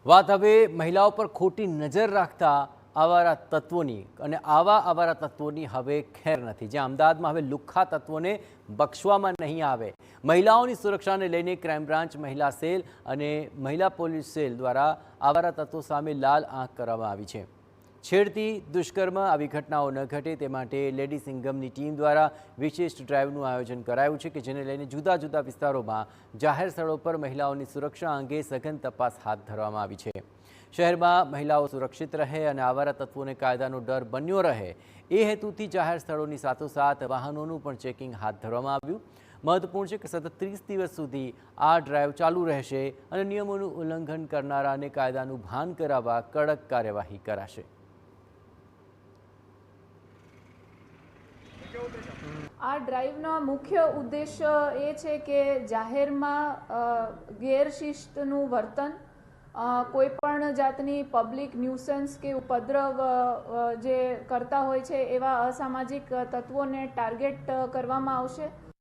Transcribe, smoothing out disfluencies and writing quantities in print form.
વાત હવે મહિલાઓ પર ખોટી નજર રાખતા આવારા તત્વોની અને આવારા તત્વોની હવે ખેર નથી। જ્યાં અમદાવાદમાં હવે લુખ્ખા તત્વોને બક્ષવામાં નહીં આવે। મહિલાઓની સુરક્ષાને લઈને ક્રાઇમ બ્રાન્ચ, મહિલા સેલ અને મહિલા પોલીસ સેલ દ્વારા આવારા તત્વો સામે લાલ આંખ કરવામાં આવી છે। છેડતી, દુષ્કર્મ આવી ઘટનાઓ ન ઘટે તે માટે લેડી સિંઘમની ટીમ દ્વારા વિશેષ ડ્રાઇવનું આયોજન કરાયું છે કે જેને લઈને જુદા જુદા વિસ્તારોમાં જાહેર સ્થળો પર મહિલાઓની સુરક્ષા અંગે સઘન તપાસ હાથ ધરવામાં આવી છે। શહેરમાં મહિલાઓ સુરક્ષિત રહે અને આવારા તત્વોને કાયદાનો ડર બન્યો રહે એ હેતુથી જાહેર સ્થળોની સાથોસાથ વાહનોનું પણ ચેકિંગ હાથ ધરવામાં આવ્યું। મહત્વપૂર્ણ છે કે સતત 30 દિવસ સુધી આ ડ્રાઇવ ચાલુ રહેશે અને નિયમોનું ઉલ્લંઘન કરનારાને કાયદાનું ભાન કરાવવા કડક કાર્યવાહી કરાશે। આ ડ્રાઈવનો મુખ્ય ઉદ્દેશ્ય એ છે કે જાહેરમાં ગેરશિસ્તનું વર્તન, કોઈ પણ જાતની પબ્લિક ન્યુસન્સ કે ઉપદ્રવ જે કરતા હોય છે એવા અસામાજિક તત્વોને ટાર્ગેટ કરવામાં આવશે।